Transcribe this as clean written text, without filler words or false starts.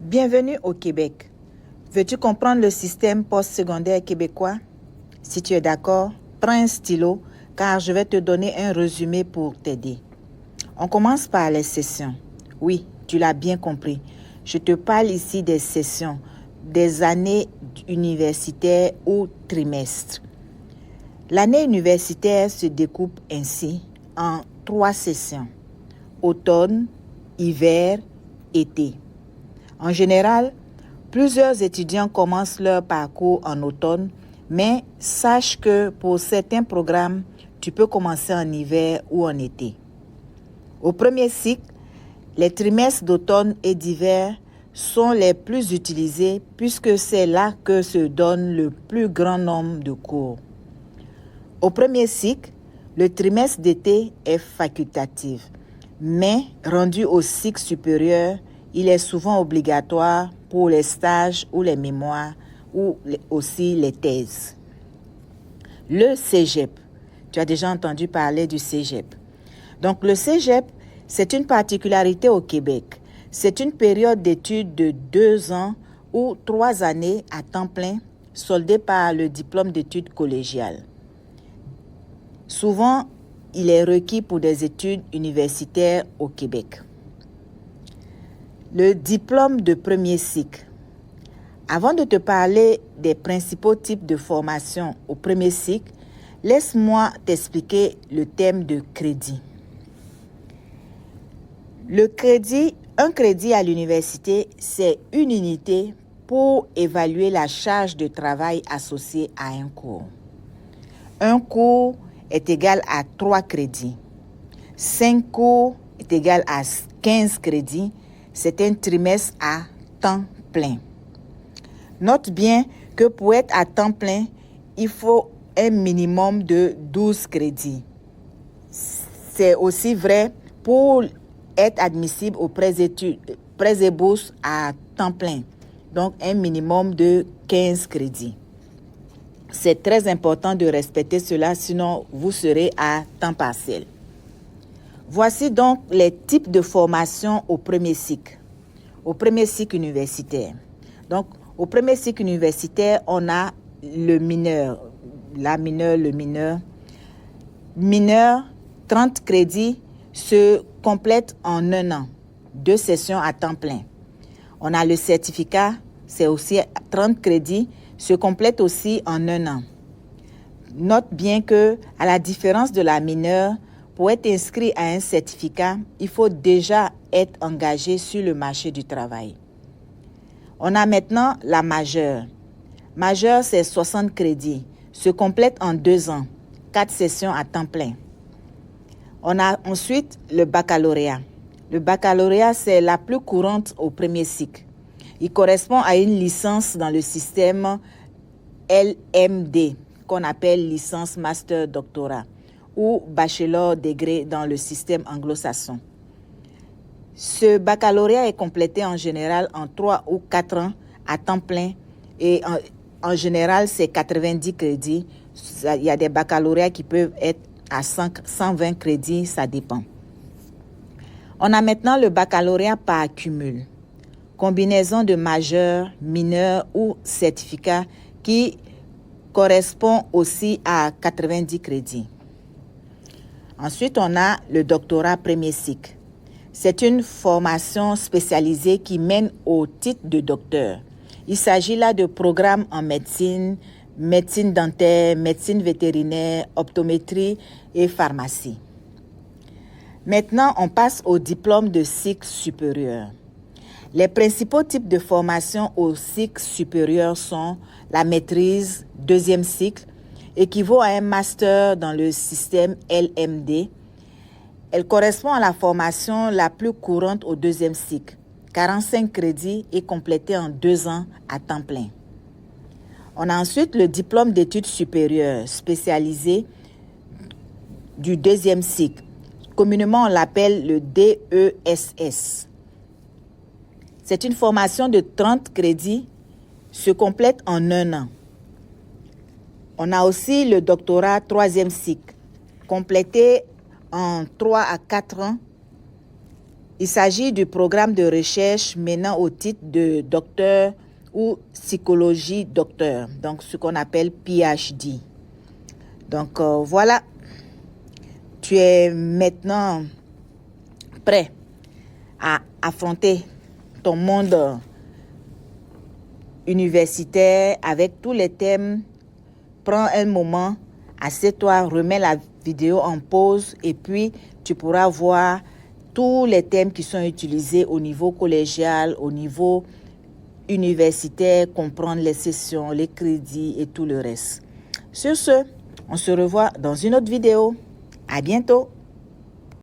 Bienvenue au Québec. Veux-tu comprendre le système postsecondaire québécois? Si tu es d'accord, prends un stylo car je vais te donner un résumé pour t'aider. On commence par les sessions. Oui, tu l'as bien compris. Je te parle ici des sessions, des années universitaires ou trimestres. L'année universitaire se découpe ainsi en 3 sessions: automne, hiver, été. En général, plusieurs étudiants commencent leur parcours en automne, mais sache que pour certains programmes, tu peux commencer en hiver ou en été. Au premier cycle, les trimestres d'automne et d'hiver sont les plus utilisés puisque c'est là que se donne le plus grand nombre de cours. Au premier cycle, le trimestre d'été est facultatif, mais rendu au cycle supérieur, il est souvent obligatoire pour les stages ou les mémoires ou aussi les thèses. Le cégep, tu as déjà entendu parler du cégep. Donc le cégep, c'est une particularité au Québec. C'est une période d'études de 2 ans ou 3 années à temps plein, soldée par le diplôme d'études collégiales. Souvent, il est requis pour des études universitaires au Québec. Le diplôme de premier cycle. Avant de te parler des principaux types de formation au premier cycle, laisse-moi t'expliquer le thème de crédit. Un crédit à l'université, c'est une unité pour évaluer la charge de travail associée à un cours. Un cours est égal à 3 crédits. 5 cours est égal à 15 crédits. C'est un trimestre à temps plein. Note bien que pour être à temps plein, il faut un minimum de 12 crédits. C'est aussi vrai pour être admissible aux prêts et bourses à temps plein. Donc, un minimum de 15 crédits. C'est très important de respecter cela, sinon vous serez à temps partiel. Voici donc les types de formation au premier cycle. Au premier cycle universitaire. Donc, au premier cycle universitaire, on a le mineur. Le mineur. Mineur, 30 crédits se complètent en 1 an. 2 sessions à temps plein. On a le certificat, c'est aussi 30 crédits, se complète aussi en 1 an. Note bien que, à la différence de la mineure, pour être inscrit à un certificat, il faut déjà être engagé sur le marché du travail. On a maintenant la majeure. Majeure, c'est 60 crédits, se complète en 2 ans, 4 sessions à temps plein. On a ensuite le baccalauréat. Le baccalauréat, c'est la plus courante au premier cycle. Il correspond à une licence dans le système LMD, qu'on appelle licence master doctorat, ou bachelor degré dans le système anglo-saxon. Ce baccalauréat est complété en général en 3 ou 4 ans à temps plein et en général, c'est 90 crédits. Il y a des baccalauréats qui peuvent être à 120 crédits, ça dépend. On a maintenant le baccalauréat par cumul, combinaison de majeur, mineur ou certificat qui correspond aussi à 90 crédits. Ensuite, on a le doctorat premier cycle. C'est une formation spécialisée qui mène au titre de docteur. Il s'agit là de programmes en médecine, médecine dentaire, médecine vétérinaire, optométrie et pharmacie. Maintenant, on passe au diplôme de cycle supérieur. Les principaux types de formation au cycle supérieur sont la maîtrise, 2e cycle, équivaut à un master dans le système LMD. Elle correspond à la formation la plus courante au 2e cycle, 45 crédits et complétée en 2 ans à temps plein. On a ensuite le diplôme d'études supérieures spécialisé du 2e cycle. Communément, on l'appelle le DESS. C'est une formation de 30 crédits, se complète en 1 an. On a aussi le doctorat 3e cycle, complété en 3 à 4 ans Il s'agit du programme de recherche menant au titre de docteur ou psychologie docteur, donc ce qu'on appelle PhD. Donc voilà, tu es maintenant prêt à affronter ton monde universitaire avec tous les thèmes. Prends un moment, assieds-toi, remets la vidéo en pause et puis tu pourras voir tous les thèmes qui sont utilisés au niveau collégial, au niveau universitaire, comprendre les sessions, les crédits et tout le reste. Sur ce, on se revoit dans une autre vidéo. À bientôt.